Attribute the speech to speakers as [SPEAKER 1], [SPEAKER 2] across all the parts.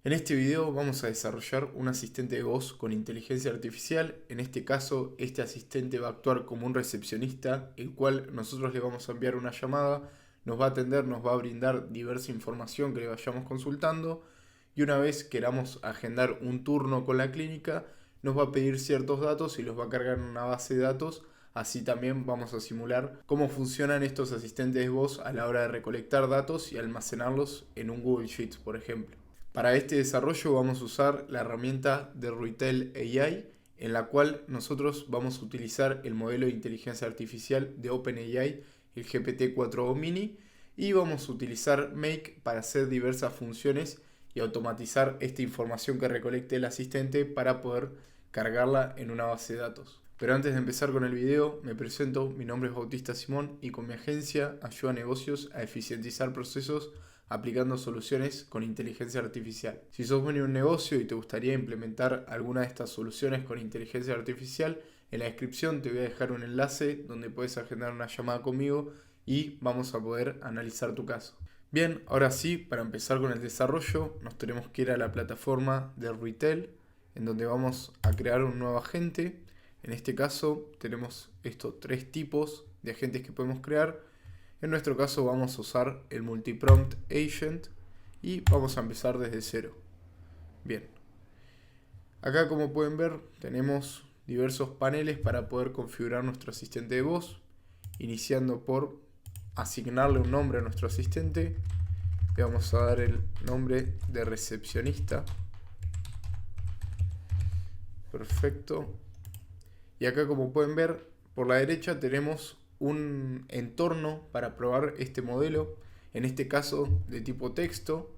[SPEAKER 1] En este video vamos a desarrollar un asistente de voz con inteligencia artificial. En este caso, este asistente va a actuar como un recepcionista, el cual nosotros le vamos a enviar una llamada, nos va a atender, nos va a brindar diversa información que le vayamos consultando y una vez queramos agendar un turno con la clínica, nos va a pedir ciertos datos y los va a cargar en una base de datos. Así también vamos a simular cómo funcionan estos asistentes de voz a la hora de recolectar datos y almacenarlos en un Google Sheets, por ejemplo. Para este desarrollo vamos a usar la herramienta de Ruitel AI, en la cual nosotros vamos a utilizar el modelo de inteligencia artificial de OpenAI, el GPT-4o Mini, y vamos a utilizar Make para hacer diversas funciones y automatizar esta información que recolecte el asistente para poder cargarla en una base de datos. Pero antes de empezar con el video, me presento, mi nombre es Bautista Simón y con mi agencia ayuda a negocios a eficientizar procesos aplicando soluciones con inteligencia artificial. Si sos dueño de un negocio y te gustaría implementar alguna de estas soluciones con inteligencia artificial, en la descripción te voy a dejar un enlace donde puedes agendar una llamada conmigo y vamos a poder analizar tu caso. Bien, ahora sí, para empezar con el desarrollo, nos tenemos que ir a la plataforma de Ruitel, en donde vamos a crear un nuevo agente. En este caso tenemos estos tres tipos de agentes que podemos crear. En nuestro caso vamos a usar el Multiprompt Agent y vamos a empezar desde cero. Bien, acá como pueden ver tenemos diversos paneles para poder configurar nuestro asistente de voz, iniciando por asignarle un nombre a nuestro asistente. Le vamos a dar el nombre de recepcionista. Perfecto. Y acá como pueden ver, por la derecha tenemos un entorno para probar este modelo, en este caso de tipo texto.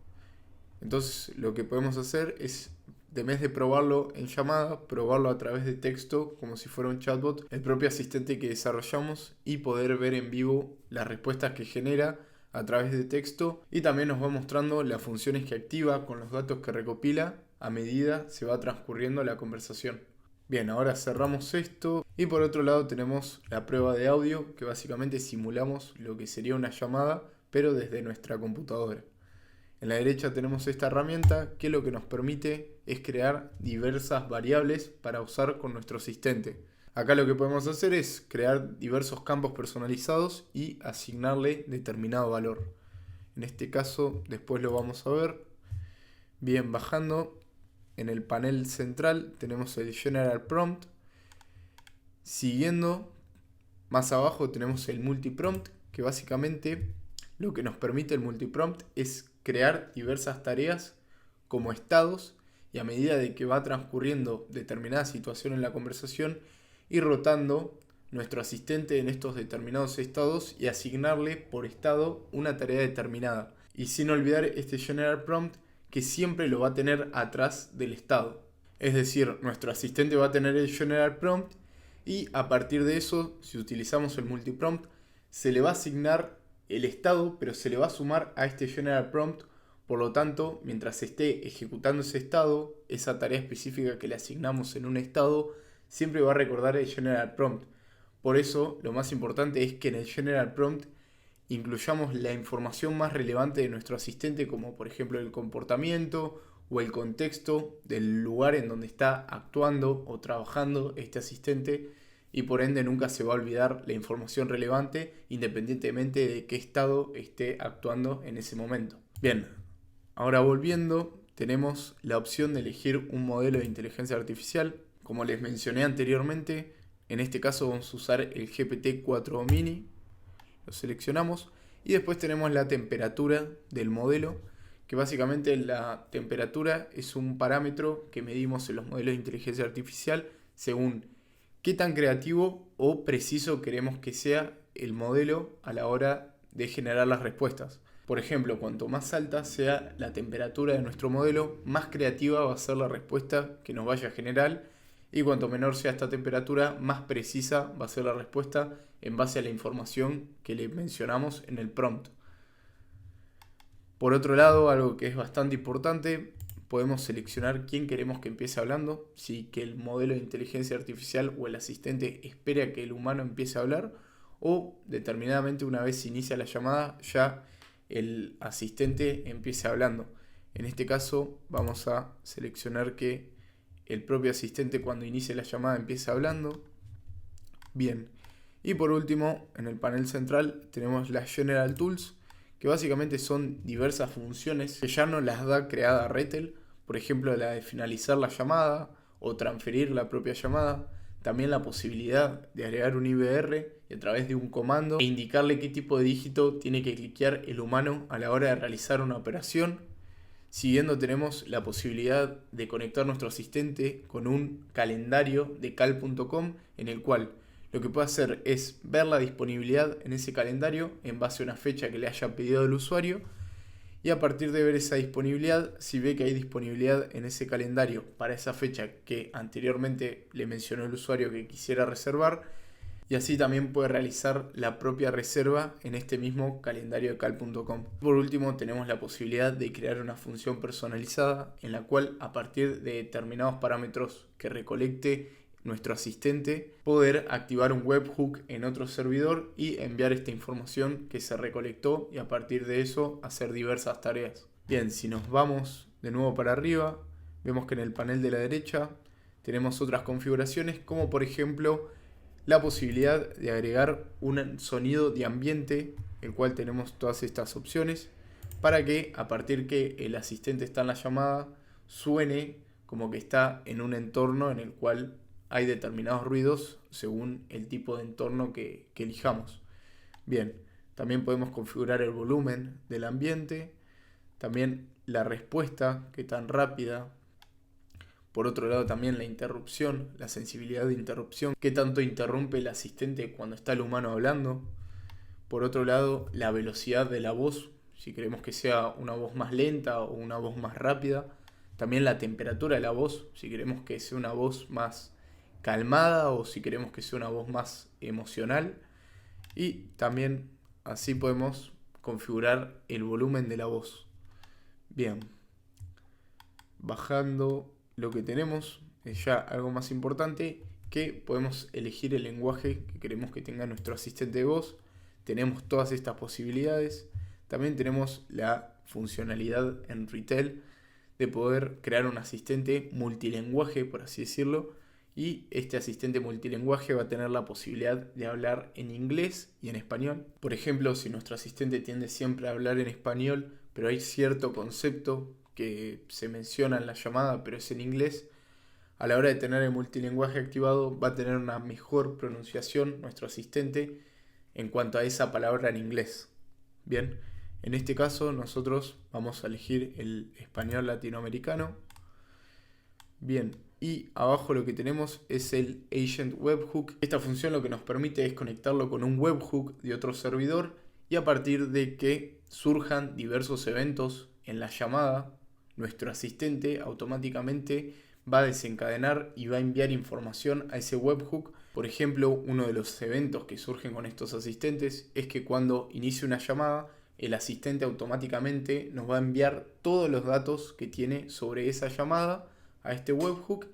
[SPEAKER 1] Entonces lo que podemos hacer es, en vez de probarlo en llamada, probarlo a través de texto como si fuera un chatbot, el propio asistente que desarrollamos y poder ver en vivo las respuestas que genera a través de texto, y también nos va mostrando las funciones que activa con los datos que recopila a medida se va transcurriendo la conversación. Bien, ahora cerramos esto y por otro lado tenemos la prueba de audio, que básicamente simulamos lo que sería una llamada pero desde nuestra computadora. En la derecha tenemos esta herramienta que lo que nos permite es crear diversas variables para usar con nuestro asistente. Acá lo que podemos hacer es crear diversos campos personalizados y asignarle determinado valor. En este caso después lo vamos a ver. Bien, bajando en el panel central tenemos el General Prompt. Siguiendo, más abajo tenemos el Multiprompt, que básicamente lo que nos permite el Multiprompt es crear diversas tareas como estados, y a medida de que va transcurriendo determinada situación en la conversación, ir rotando nuestro asistente en estos determinados estados y asignarle por estado una tarea determinada. Y sin olvidar este General Prompt, que siempre lo va a tener atrás del estado. Es decir, nuestro asistente va a tener el General Prompt y a partir de eso, si utilizamos el multiprompt, se le va a asignar el estado, pero se le va a sumar a este General Prompt. Por lo tanto, mientras esté ejecutando ese estado, esa tarea específica que le asignamos en un estado, siempre va a recordar el General Prompt. Por eso, lo más importante es que en el General Prompt incluyamos la información más relevante de nuestro asistente, como por ejemplo el comportamiento o el contexto del lugar en donde está actuando o trabajando este asistente, y por ende nunca se va a olvidar la información relevante independientemente de qué estado esté actuando en ese momento. Bien, ahora volviendo, tenemos la opción de elegir un modelo de inteligencia artificial. Como les mencioné anteriormente, en este caso vamos a usar el GPT-4o Mini. Lo seleccionamos y después tenemos la temperatura del modelo, que básicamente la temperatura es un parámetro que medimos en los modelos de inteligencia artificial según qué tan creativo o preciso queremos que sea el modelo a la hora de generar las respuestas. Por ejemplo, cuanto más alta sea la temperatura de nuestro modelo, más creativa va a ser la respuesta que nos vaya a generar, y cuanto menor sea esta temperatura, más precisa va a ser la respuesta en base a la información que le mencionamos en el prompt. Por otro lado, algo que es bastante importante, podemos seleccionar quién queremos que empiece hablando, si que el modelo de inteligencia artificial o el asistente espera que el humano empiece a hablar, o determinadamente una vez se inicia la llamada ya el asistente empiece hablando. En este caso vamos a seleccionar que el propio asistente cuando inicie la llamada empiece hablando. Bien, y por último en el panel central tenemos las General Tools, que básicamente son diversas funciones que ya nos las da creada RETL, por ejemplo la de finalizar la llamada o transferir la propia llamada, también la posibilidad de agregar un IVR y a través de un comando e indicarle qué tipo de dígito tiene que cliquear el humano a la hora de realizar una operación. Siguiendo tenemos la posibilidad de conectar nuestro asistente con un calendario de cal.com en el cual lo que puede hacer es ver la disponibilidad en ese calendario en base a una fecha que le haya pedido el usuario, y a partir de ver esa disponibilidad, si ve que hay disponibilidad en ese calendario para esa fecha que anteriormente le mencionó el usuario que quisiera reservar, y así también puede realizar la propia reserva en este mismo calendario de cal.com. Por último, tenemos la posibilidad de crear una función personalizada en la cual, a partir de determinados parámetros que recolecte nuestro asistente, poder activar un webhook en otro servidor y enviar esta información que se recolectó, y a partir de eso hacer diversas tareas. Bien, si nos vamos de nuevo para arriba, vemos que en el panel de la derecha tenemos otras configuraciones, como por ejemplo la posibilidad de agregar un sonido de ambiente, el cual tenemos todas estas opciones para que a partir que el asistente está en la llamada suene como que está en un entorno en el cual hay determinados ruidos según el tipo de entorno que elijamos. Bien, también podemos configurar el volumen del ambiente, también la respuesta, que tan rápida. Por otro lado también la interrupción, la sensibilidad de interrupción, qué tanto interrumpe el asistente cuando está el humano hablando. Por otro lado, la velocidad de la voz, si queremos que sea una voz más lenta o una voz más rápida. También la temperatura de la voz, si queremos que sea una voz más calmada o si queremos que sea una voz más emocional. Y también así podemos configurar el volumen de la voz. Bien, bajando lo que tenemos es ya algo más importante, que podemos elegir el lenguaje que queremos que tenga nuestro asistente de voz. Tenemos todas estas posibilidades. También tenemos la funcionalidad en RETL de poder crear un asistente multilingüe, por así decirlo, y este asistente multilingüe va a tener la posibilidad de hablar en inglés y en español. Por ejemplo, si nuestro asistente tiende siempre a hablar en español, pero hay cierto concepto que se menciona en la llamada pero es en inglés, a la hora de tener el multilingüe activado va a tener una mejor pronunciación nuestro asistente en cuanto a esa palabra en inglés. Bien, en este caso nosotros vamos a elegir el español latinoamericano. Bien, y abajo lo que tenemos es el Agent Webhook. Esta función lo que nos permite es conectarlo con un webhook de otro servidor, y a partir de que surjan diversos eventos en la llamada, nuestro asistente automáticamente va a desencadenar y va a enviar información a ese webhook. Por ejemplo, uno de los eventos que surgen con estos asistentes es que cuando inicie una llamada, el asistente automáticamente nos va a enviar todos los datos que tiene sobre esa llamada a este webhook,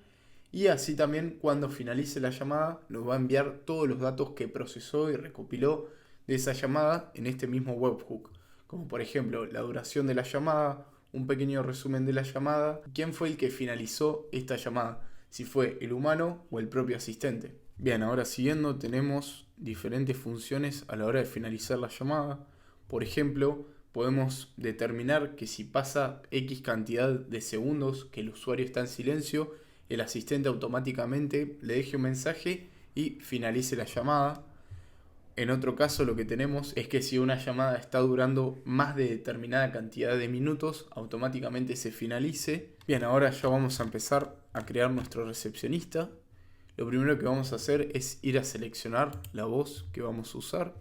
[SPEAKER 1] y así también cuando finalice la llamada nos va a enviar todos los datos que procesó y recopiló de esa llamada en este mismo webhook, como por ejemplo la duración de la llamada, un pequeño resumen de la llamada, quién fue el que finalizó esta llamada, si fue el humano o el propio asistente. Bien, ahora siguiendo tenemos diferentes funciones a la hora de finalizar la llamada. Por ejemplo, podemos determinar que si pasa X cantidad de segundos que el usuario está en silencio, el asistente automáticamente le deje un mensaje y finalice la llamada. En otro caso lo que tenemos es que si una llamada está durando más de determinada cantidad de minutos, automáticamente se finalice. Bien, ahora ya vamos a empezar a crear nuestro recepcionista. Lo primero que vamos a hacer es ir a seleccionar la voz que vamos a usar.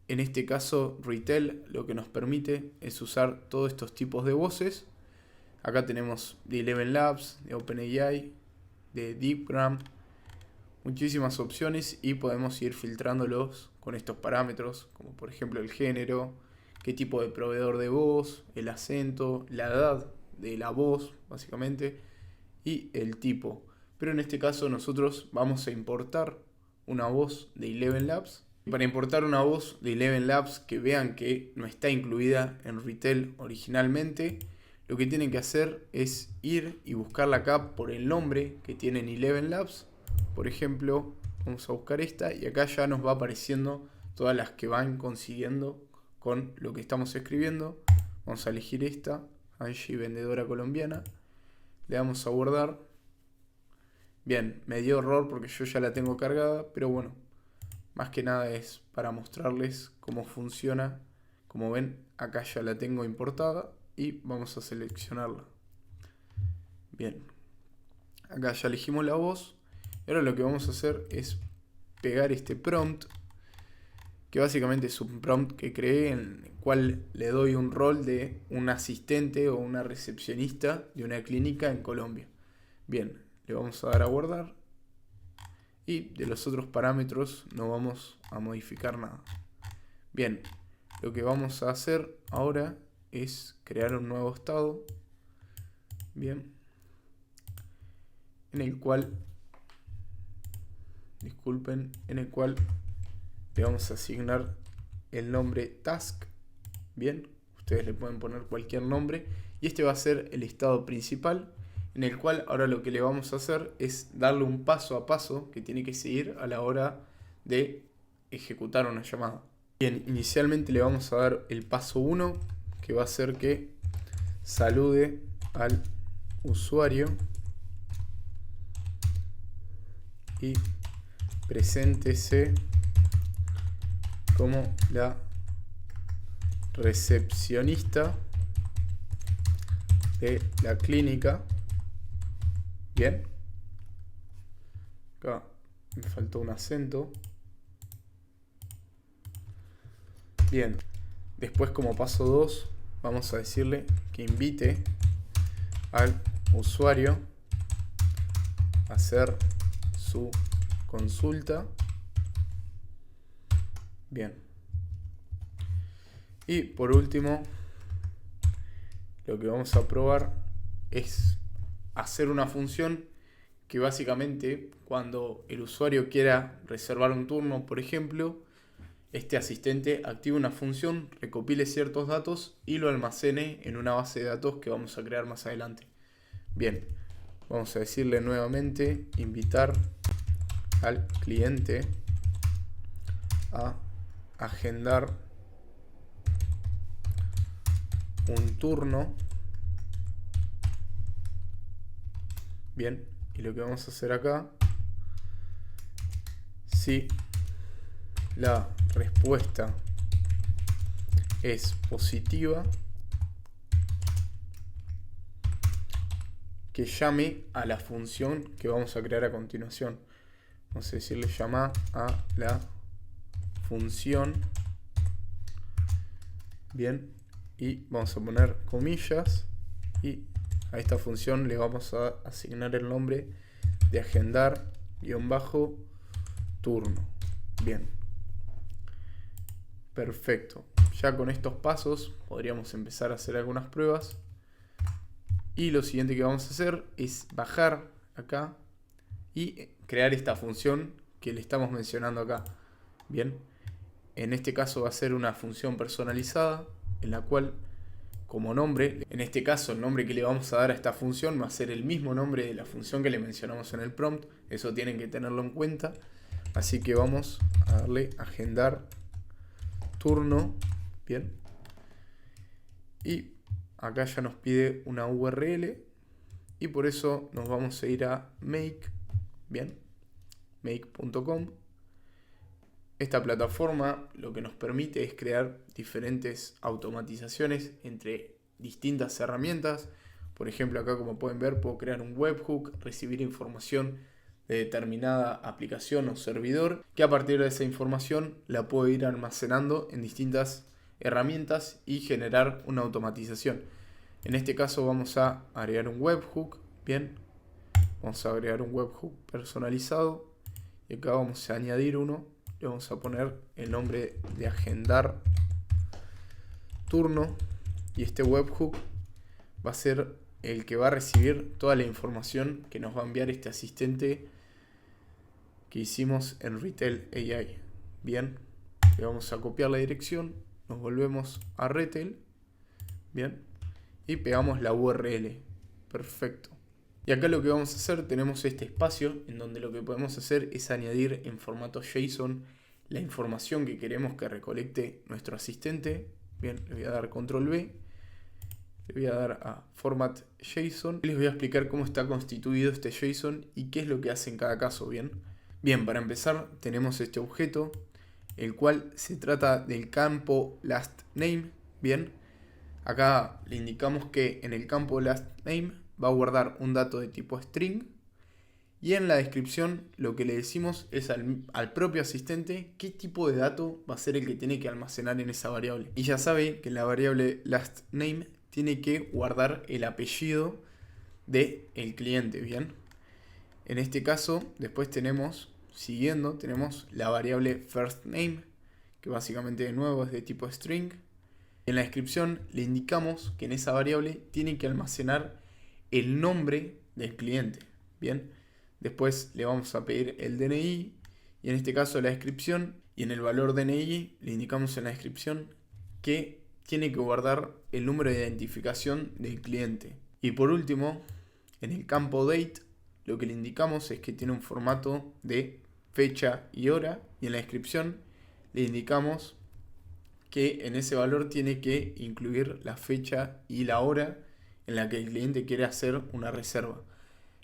[SPEAKER 1] En este caso, RETL lo que nos permite es usar todos estos tipos de voces. Acá tenemos de Eleven Labs, de OpenAI, de DeepGram, muchísimas opciones, y podemos ir filtrándolos con estos parámetros, como por ejemplo el género, qué tipo de proveedor de voz, el acento, la edad de la voz, básicamente, y el tipo. Pero en este caso nosotros vamos a importar una voz de Eleven Labs. Para importar una voz de Eleven Labs que vean que no está incluida en RETL originalmente, lo que tienen que hacer es ir y buscarla acá por el nombre que tienen Eleven Labs. Por ejemplo, vamos a buscar esta y acá ya nos va apareciendo todas las que van consiguiendo con lo que estamos escribiendo. Vamos a elegir esta, Angie, vendedora colombiana. Le damos a guardar. Bien, me dio error porque yo ya la tengo cargada, pero bueno, más que nada es para mostrarles cómo funciona. Como ven, acá ya la tengo importada y vamos a seleccionarla. Bien, acá ya elegimos la voz. Y ahora lo que vamos a hacer es pegar este prompt, que básicamente es un prompt que creé en el cual le doy un rol de un asistente o una recepcionista de una clínica en Colombia. Bien, le vamos a dar a guardar y de los otros parámetros no vamos a modificar nada. Bien, lo que vamos a hacer ahora es crear un nuevo estado, bien, en el cual, disculpen, en el cual le vamos a asignar el nombre task, bien, ustedes le pueden poner cualquier nombre y este va a ser el estado principal, en el cual ahora lo que le vamos a hacer es darle un paso a paso que tiene que seguir a la hora de ejecutar una llamada. Bien, inicialmente le vamos a dar el paso 1, que va a ser que salude al usuario y preséntese como la recepcionista de la clínica. Bien, acá me faltó un acento. Bien, después como paso 2 vamos a decirle que invite al usuario a hacer su consulta. Bien. Y por último, lo que vamos a probar es hacer una función que básicamente cuando el usuario quiera reservar un turno, por ejemplo, este asistente active una función, recopile ciertos datos y lo almacene en una base de datos que vamos a crear más adelante. Bien, vamos a decirle nuevamente invitar al cliente a agendar un turno. Bien, y lo que vamos a hacer acá, si la respuesta es positiva, que llame a la función que vamos a crear a continuación. Vamos a decirle llama a la función. Bien, y vamos a poner comillas y a esta función le vamos a asignar el nombre de agendar -turno. Bien, perfecto. Ya con estos pasos podríamos empezar a hacer algunas pruebas. Y lo siguiente que vamos a hacer es bajar acá y crear esta función que le estamos mencionando acá. Bien, en este caso va a ser una función personalizada en la cual como nombre, en este caso el nombre que le vamos a dar a esta función va a ser el mismo nombre de la función que le mencionamos en el prompt. Eso tienen que tenerlo en cuenta. Así que vamos a darle agendar turno. Bien, y acá ya nos pide una URL y por eso nos vamos a ir a make, bien, make.com. Esta plataforma lo que nos permite es crear diferentes automatizaciones entre distintas herramientas. Por ejemplo, acá como pueden ver puedo crear un webhook, recibir información de determinada aplicación o servidor, que a partir de esa información la puedo ir almacenando en distintas herramientas y generar una automatización. En este caso vamos a agregar un webhook. Bien, vamos a agregar un webhook personalizado y acá vamos a añadir uno. Le vamos a poner el nombre de agendar turno y este webhook va a ser el que va a recibir toda la información que nos va a enviar este asistente que hicimos en Retail AI. Bien, le vamos a copiar la dirección, nos volvemos a Retail, bien, y pegamos la URL. Perfecto. Y acá lo que vamos a hacer, tenemos este espacio en donde lo que podemos hacer es añadir en formato JSON la información que queremos que recolecte nuestro asistente. Bien, le voy a dar control V, le voy a dar a Format JSON y les voy a explicar cómo está constituido este JSON y qué es lo que hace en cada caso. Bien, para empezar tenemos este objeto, el cual se trata del campo LastName. Bien, acá le indicamos que en el campo LastName va a guardar un dato de tipo string y en la descripción lo que le decimos es al propio asistente qué tipo de dato va a ser el que tiene que almacenar en esa variable. Y ya sabe que la variable LastName tiene que guardar el apellido del cliente. Bien, en este caso después tenemos, siguiendo, tenemos la variable firstName, que básicamente de nuevo es de tipo string. En la descripción le indicamos que en esa variable tiene que almacenar el nombre del cliente. Bien, después le vamos a pedir el DNI y en este caso la descripción, y en el valor DNI le indicamos en la descripción que tiene que guardar el número de identificación del cliente. Y por último, en el campo date lo que le indicamos es que tiene un formato de fecha y hora, y en la descripción le indicamos que en ese valor tiene que incluir la fecha y la hora en la que el cliente quiere hacer una reserva.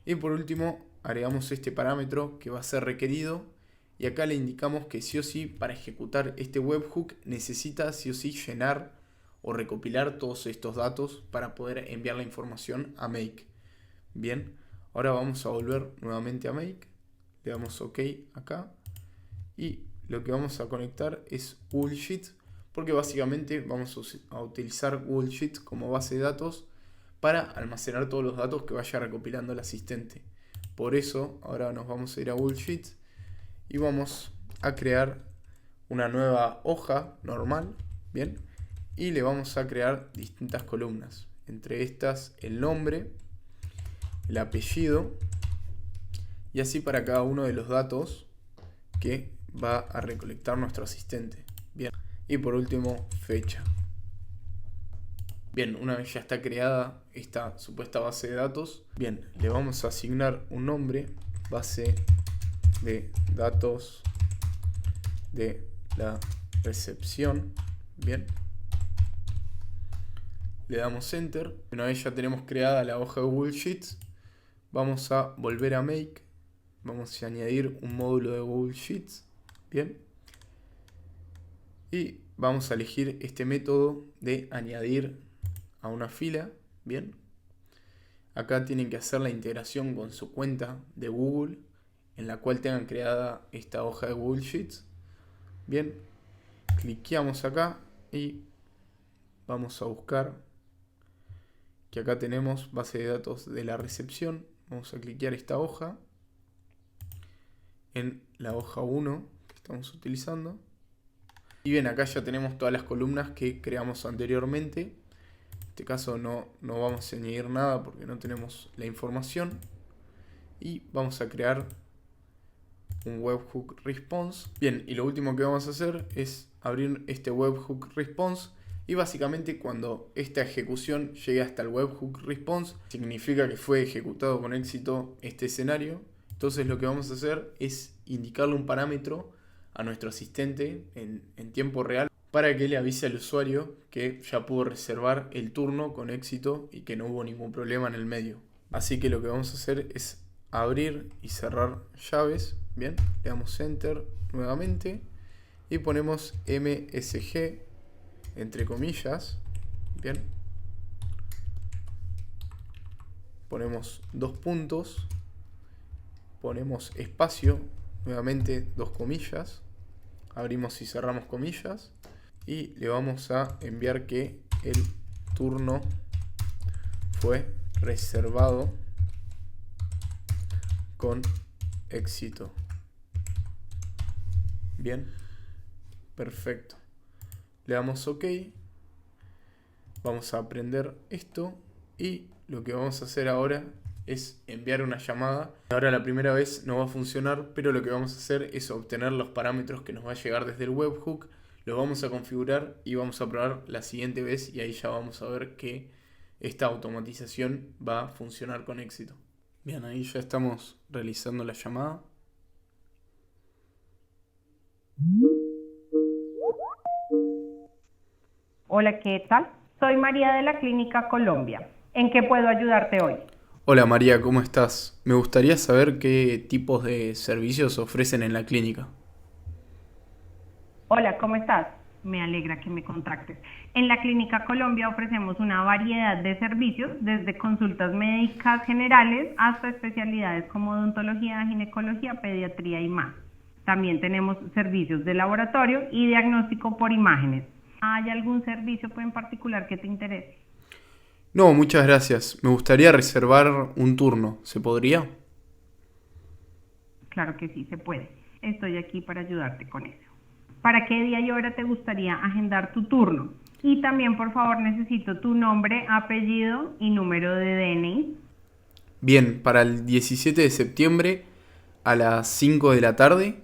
[SPEAKER 1] Y por último agregamos este parámetro que va a ser requerido, y acá le indicamos que sí o sí para ejecutar este webhook necesita sí o sí llenar o recopilar todos estos datos para poder enviar la información a Make. Bien, ahora vamos a volver nuevamente a Make, le damos OK acá y lo que vamos a conectar es Google Sheet, porque básicamente vamos a utilizar Google Sheet como base de datos para almacenar todos los datos que vaya recopilando el asistente. Por eso ahora nos vamos a ir a Google Sheet y vamos a crear una nueva hoja normal. Bien, y le vamos a crear distintas columnas, entre estas el nombre, el apellido y así para cada uno de los datos que va a recolectar nuestro asistente. Bien, y por último fecha. Bien, una vez ya está creada esta supuesta base de datos, bien, le vamos a asignar un nombre, base de datos de la recepción. Bien, le damos enter. Una vez ya tenemos creada la hoja de Google Sheets, vamos a volver a Make, vamos a añadir un módulo de Google Sheets. Bien, y vamos a elegir este método de añadir a una fila. Bien, acá tienen que hacer la integración con su cuenta de Google en la cual tengan creada esta hoja de Google Sheets. Bien, cliqueamos acá y vamos a buscar que acá tenemos base de datos de la recepción. Vamos a cliquear esta hoja en la hoja 1 que estamos utilizando. Y bien, acá ya tenemos todas las columnas que creamos anteriormente. En este caso no vamos a añadir nada porque no tenemos la información. Y vamos a crear un webhook response. Bien, y lo último que vamos a hacer es abrir este webhook response. Y básicamente cuando esta ejecución llegue hasta el webhook response, significa que fue ejecutado con éxito este escenario. Entonces lo que vamos a hacer es indicarle un parámetro a nuestro asistente en tiempo real para que le avise al usuario que ya pudo reservar el turno con éxito y que no hubo ningún problema en el medio. Así que lo que vamos a hacer es abrir y cerrar llaves. Bien, le damos enter nuevamente y ponemos MSG entre comillas. Bien, ponemos dos puntos, ponemos espacio, nuevamente dos comillas, abrimos y cerramos comillas y le vamos a enviar que el turno fue reservado con éxito. Bien, perfecto. Le damos OK. Vamos a aprender esto y lo que vamos a hacer ahora es enviar una llamada. Ahora la primera vez no va a funcionar, pero lo que vamos a hacer es obtener los parámetros que nos va a llegar desde el webhook. Los vamos a configurar y vamos a probar la siguiente vez y ahí ya vamos a ver que esta automatización va a funcionar con éxito. Bien, ahí ya estamos realizando la llamada.
[SPEAKER 2] Hola, ¿qué tal? Soy María de la Clínica Colombia. ¿En qué puedo ayudarte hoy?
[SPEAKER 1] Hola María, ¿cómo estás? Me gustaría saber qué tipos de servicios ofrecen en la clínica.
[SPEAKER 2] Hola, ¿cómo estás? Me alegra que me contactes. En la Clínica Colombia ofrecemos una variedad de servicios, desde consultas médicas generales hasta especialidades como odontología, ginecología, pediatría y más. También tenemos servicios de laboratorio y diagnóstico por imágenes. ¿Hay algún servicio en particular que te interese?
[SPEAKER 1] No, muchas gracias. Me gustaría reservar un turno. ¿Se podría?
[SPEAKER 2] Claro que sí, se puede. Estoy aquí para ayudarte con eso. ¿Para qué día y hora te gustaría agendar tu turno? Y también, por favor, necesito tu nombre, apellido y número de DNI.
[SPEAKER 1] Bien, para el 17 de septiembre a las 5 de la tarde.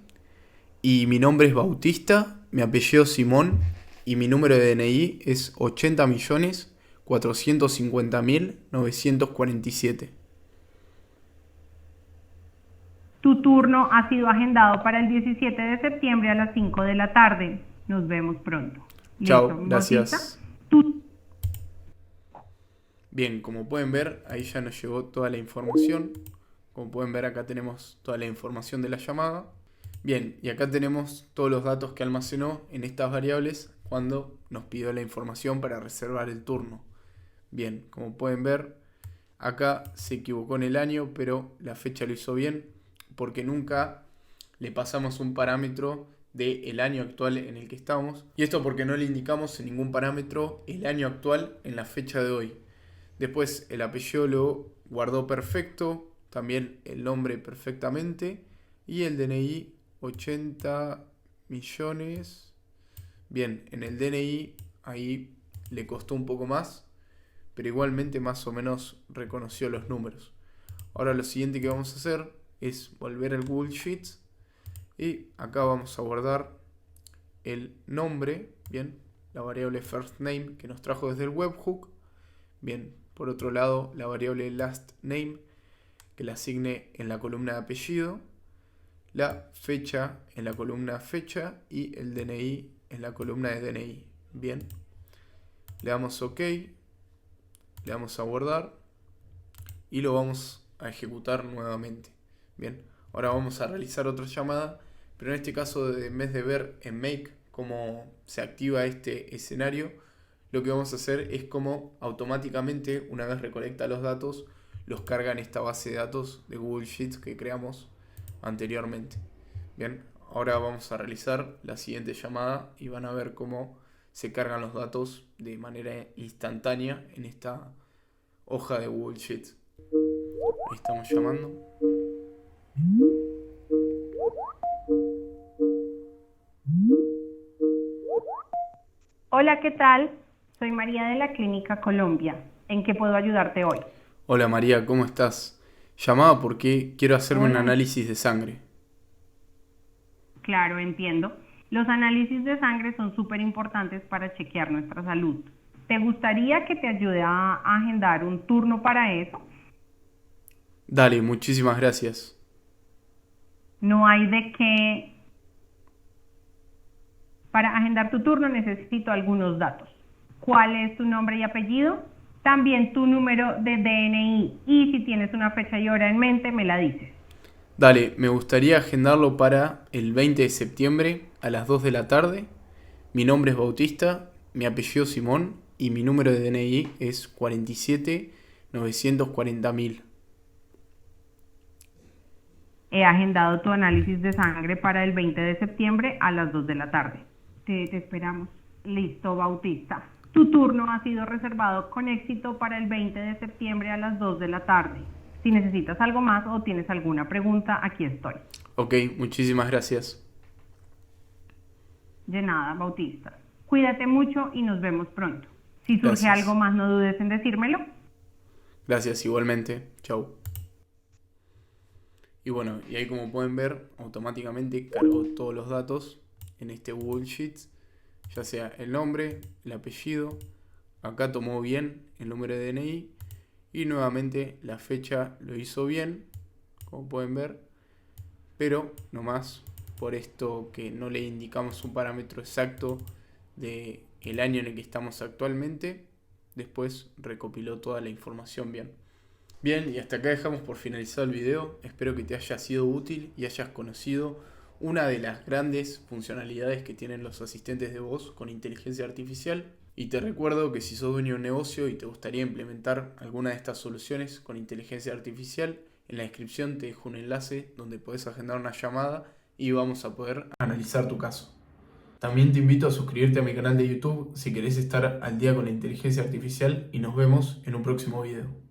[SPEAKER 1] Y mi nombre es Bautista, mi apellido Simón y mi número de DNI es 80.450.947.
[SPEAKER 2] Tu turno ha sido agendado para el 17 de septiembre a las 5 de la tarde. Nos vemos pronto. ¿Listo,
[SPEAKER 1] Chao,
[SPEAKER 2] Bautista?
[SPEAKER 1] gracias.
[SPEAKER 2] Tu
[SPEAKER 1] Bien, como pueden ver, ahí ya nos llegó toda la información. Como pueden ver, acá tenemos toda la información de la llamada. Bien, y acá tenemos todos los datos que almacenó en estas variables cuando nos pidió la información para reservar el turno. Bien, como pueden ver, acá se equivocó en el año, pero la fecha lo hizo bien porque nunca le pasamos un parámetro del año actual en el que estamos. Y esto porque no le indicamos en ningún parámetro el año actual en la fecha de hoy. Después el apellido lo guardó perfecto, también el nombre perfectamente y el DNI 80 millones. Bien, en el DNI ahí le costó un poco más, pero igualmente más o menos reconoció los números. Ahora lo siguiente que vamos a hacer es volver al Google Sheets y acá vamos a guardar el nombre, bien, la variable first name que nos trajo desde el webhook. Bien, por otro lado, la variable last name que la asigne en la columna de apellido, la fecha en la columna fecha y el DNI en la columna de DNI. Bien, le damos OK, le damos a guardar y lo vamos a ejecutar nuevamente. Bien, ahora vamos a realizar otra llamada, pero en este caso, en vez de ver en Make cómo se activa este escenario, lo que vamos a hacer es como automáticamente, una vez recolecta los datos, los carga en esta base de datos de Google Sheets que creamos anteriormente. Bien, ahora vamos a realizar la siguiente llamada y van a ver cómo se cargan los datos de manera instantánea en esta hoja de Google Sheets. Ahí estamos llamando.
[SPEAKER 2] Hola, ¿qué tal? Soy María de la Clínica Colombia. ¿En qué puedo ayudarte hoy?
[SPEAKER 1] Hola María, ¿cómo estás? Llamaba porque quiero hacerme un
[SPEAKER 2] Hola.
[SPEAKER 1] análisis de sangre.
[SPEAKER 2] Claro, entiendo. Los análisis de sangre son súper importantes para chequear nuestra salud. ¿Te gustaría que te ayude a agendar un turno para eso?
[SPEAKER 1] Dale, muchísimas gracias.
[SPEAKER 2] No hay de qué. Para agendar tu turno necesito algunos datos. ¿Cuál es tu nombre y apellido? También tu número de DNI y si tienes una fecha y hora en mente me la dices.
[SPEAKER 1] Dale, me gustaría agendarlo para el 20 de septiembre a las 2 de la tarde. Mi nombre es Bautista, mi apellido Simón y mi número de DNI es 47.940.000.
[SPEAKER 2] He agendado tu análisis de sangre para el 20 de septiembre a las 2 de la tarde. Te esperamos. Listo, Bautista. Tu turno ha sido reservado con éxito para el 20 de septiembre a las 2 de la tarde. Si necesitas algo más o tienes alguna pregunta, aquí estoy.
[SPEAKER 1] Ok, muchísimas gracias.
[SPEAKER 2] De nada, Bautista. Cuídate mucho y nos vemos pronto. Si surge algo
[SPEAKER 1] Gracias.
[SPEAKER 2] más, no dudes en decírmelo.
[SPEAKER 1] Gracias igualmente. Chau. Y bueno, y ahí como pueden ver, automáticamente cargó todos los datos en este Google Sheets, ya sea el nombre, el apellido. Acá tomó bien el número de DNI y nuevamente la fecha lo hizo bien, como pueden ver, pero nomás por esto que no le indicamos un parámetro exacto de el año en el que estamos actualmente, después recopiló toda la información bien. Bien, y hasta acá dejamos por finalizado el video. Espero que te haya sido útil y hayas conocido una de las grandes funcionalidades que tienen los asistentes de voz con inteligencia artificial. Y te recuerdo que si sos dueño de un negocio y te gustaría implementar alguna de estas soluciones con inteligencia artificial, en la descripción te dejo un enlace donde podés agendar una llamada y vamos a poder analizar tu caso. También te invito a suscribirte a mi canal de YouTube si querés estar al día con la inteligencia artificial y nos vemos en un próximo video.